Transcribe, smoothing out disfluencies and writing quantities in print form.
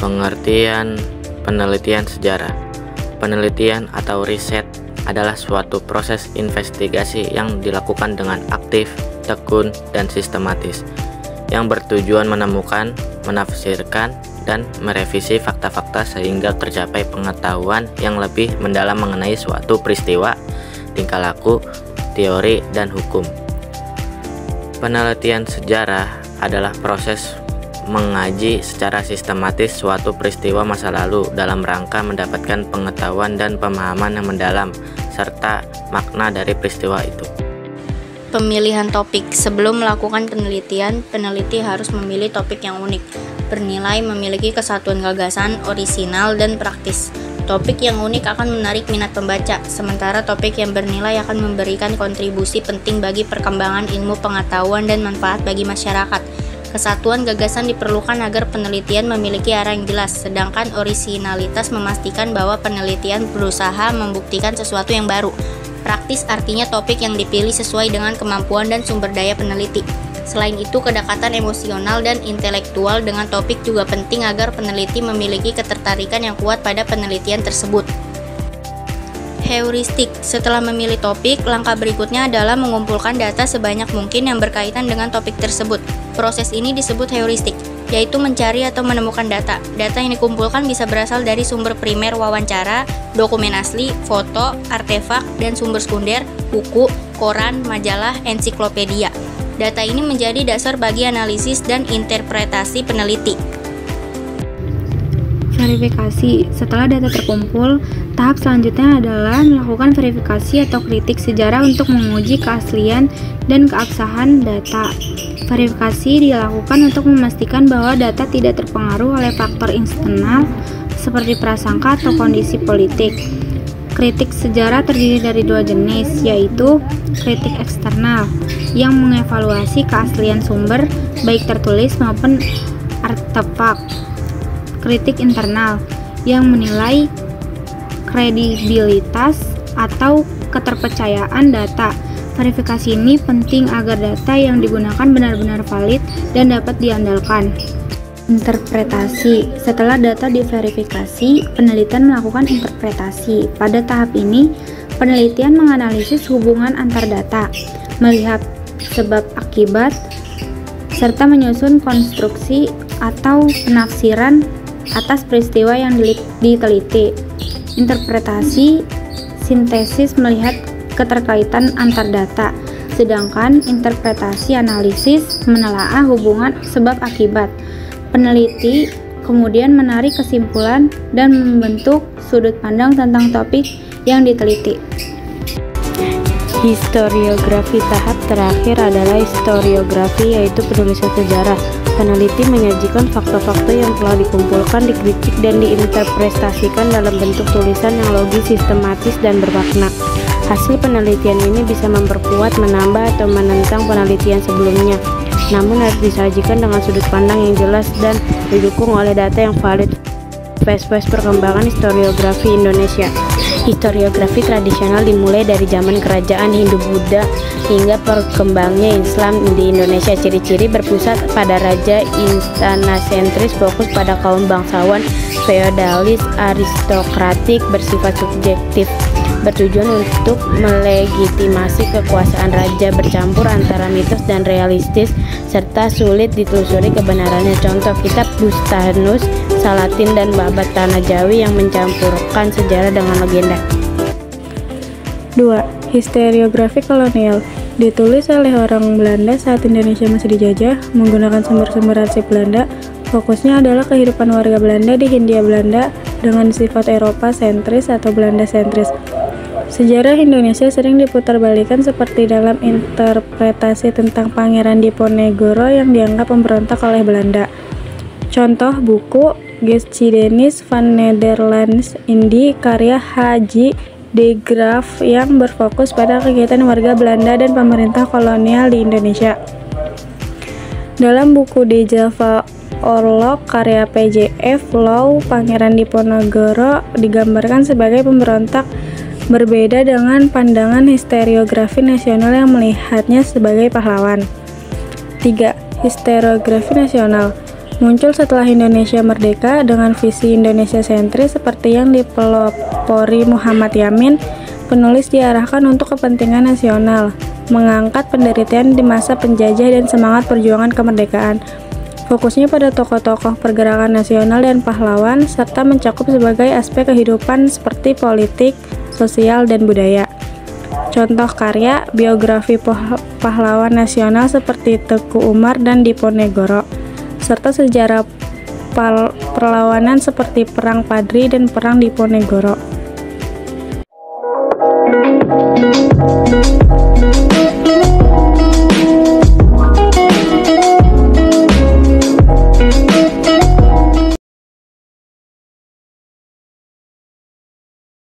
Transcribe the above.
Pengertian penelitian sejarah. Penelitian atau riset adalah suatu proses investigasi yang dilakukan dengan aktif, tekun, dan sistematis, yang bertujuan menemukan, menafsirkan, dan merevisi fakta-fakta sehingga tercapai pengetahuan yang lebih mendalam mengenai suatu peristiwa, tingkah laku, teori, dan hukum. Penelitian sejarah adalah proses mengaji secara sistematis suatu peristiwa masa lalu dalam rangka mendapatkan pengetahuan dan pemahaman yang mendalam serta makna dari peristiwa itu. Pemilihan topik. Sebelum melakukan penelitian, peneliti harus memilih topik yang unik, bernilai, memiliki kesatuan gagasan, orisinal, dan praktis. Topik yang unik akan menarik minat pembaca, sementara topik yang bernilai akan memberikan kontribusi penting bagi perkembangan ilmu pengetahuan dan manfaat bagi masyarakat. Kesatuan gagasan diperlukan agar penelitian memiliki arah yang jelas, sedangkan orisinalitas memastikan bahwa penelitian berusaha membuktikan sesuatu yang baru. Praktis artinya topik yang dipilih sesuai dengan kemampuan dan sumber daya peneliti. Selain itu, kedekatan emosional dan intelektual dengan topik juga penting agar peneliti memiliki ketertarikan yang kuat pada penelitian tersebut. Heuristik. Setelah memilih topik, langkah berikutnya adalah mengumpulkan data sebanyak mungkin yang berkaitan dengan topik tersebut. Proses ini disebut heuristik, yaitu mencari atau menemukan data. Data yang dikumpulkan bisa berasal dari sumber primer wawancara, dokumen asli, foto, artefak, dan sumber sekunder, buku, koran, majalah, ensiklopedia. Data ini menjadi dasar bagi analisis dan interpretasi peneliti. Verifikasi. Setelah data terkumpul, tahap selanjutnya adalah melakukan verifikasi atau kritik sejarah untuk menguji keaslian dan keabsahan data. Verifikasi dilakukan untuk memastikan bahwa data tidak terpengaruh oleh faktor eksternal seperti prasangka atau kondisi politik. Kritik sejarah terdiri dari dua jenis, yaitu kritik eksternal yang mengevaluasi keaslian sumber baik tertulis maupun artefak. Kritik internal yang menilai kredibilitas atau keterpercayaan data. Verifikasi ini penting agar data yang digunakan benar-benar valid dan dapat diandalkan. Interpretasi. Setelah data diverifikasi, penelitian melakukan interpretasi. Pada tahap ini, penelitian menganalisis hubungan antar data, melihat sebab akibat, serta menyusun konstruksi atau penafsiran atas peristiwa yang diteliti. Interpretasi sintesis melihat keterkaitan antar data, sedangkan interpretasi analisis menelaah hubungan sebab akibat. Peneliti kemudian menarik kesimpulan dan membentuk sudut pandang tentang topik yang diteliti. Historiografi. Tahap terakhir adalah historiografi, yaitu penulisan sejarah. Peneliti menyajikan fakta-fakta yang telah dikumpulkan, dikritik, dan diinterpretasikan dalam bentuk tulisan yang logis, sistematis, dan bermakna. Hasil penelitian ini bisa memperkuat, menambah, atau menentang penelitian sebelumnya, namun harus disajikan dengan sudut pandang yang jelas dan didukung oleh data yang valid. Fase-fase perkembangan historiografi Indonesia. Historiografi tradisional dimulai dari zaman kerajaan Hindu-Buddha hingga perkembangnya Islam di Indonesia. Ciri-ciri berpusat pada raja, istana sentris, fokus pada kaum bangsawan, feodalis, aristokratik, bersifat subjektif, bertujuan untuk melegitimasi kekuasaan raja, bercampur antara mitos dan realistis, serta sulit ditelusuri kebenarannya. Contoh kitab Bustanus, Salatin, dan Babat Tanah Jawi yang mencampurkan sejarah dengan legenda. 2. Historiografi kolonial. Ditulis oleh orang Belanda saat Indonesia masih dijajah, menggunakan sumber-sumber arsip Belanda. Fokusnya adalah kehidupan warga Belanda di Hindia Belanda dengan sifat Eropa sentris atau Belanda sentris. Sejarah Indonesia sering diputarbalikan seperti dalam interpretasi tentang Pangeran Diponegoro yang dianggap pemberontak oleh Belanda. Contoh buku Geschiedenis van Nederlands Indie karya H.J. de Graaf yang berfokus pada kegiatan warga Belanda dan pemerintah kolonial di Indonesia. Dalam buku De Java Oorlog karya P.J.F. Louw, Pangeran Diponegoro digambarkan sebagai pemberontak, berbeda dengan pandangan historiografi nasional yang melihatnya sebagai pahlawan. 3. Historiografi nasional. muncul setelah Indonesia merdeka dengan visi Indonesia sentris seperti yang dipelopori Muhammad Yamin. Penulis diarahkan untuk kepentingan nasional, mengangkat penderitaan di masa penjajah dan semangat perjuangan kemerdekaan. Fokusnya pada tokoh-tokoh pergerakan nasional dan pahlawan, serta mencakup sebagai aspek kehidupan seperti politik, sosial, dan budaya. Contoh karya, biografi pahlawan nasional seperti Teku Umar dan Diponegoro, serta sejarah perlawanan seperti Perang Padri dan Perang Diponegoro.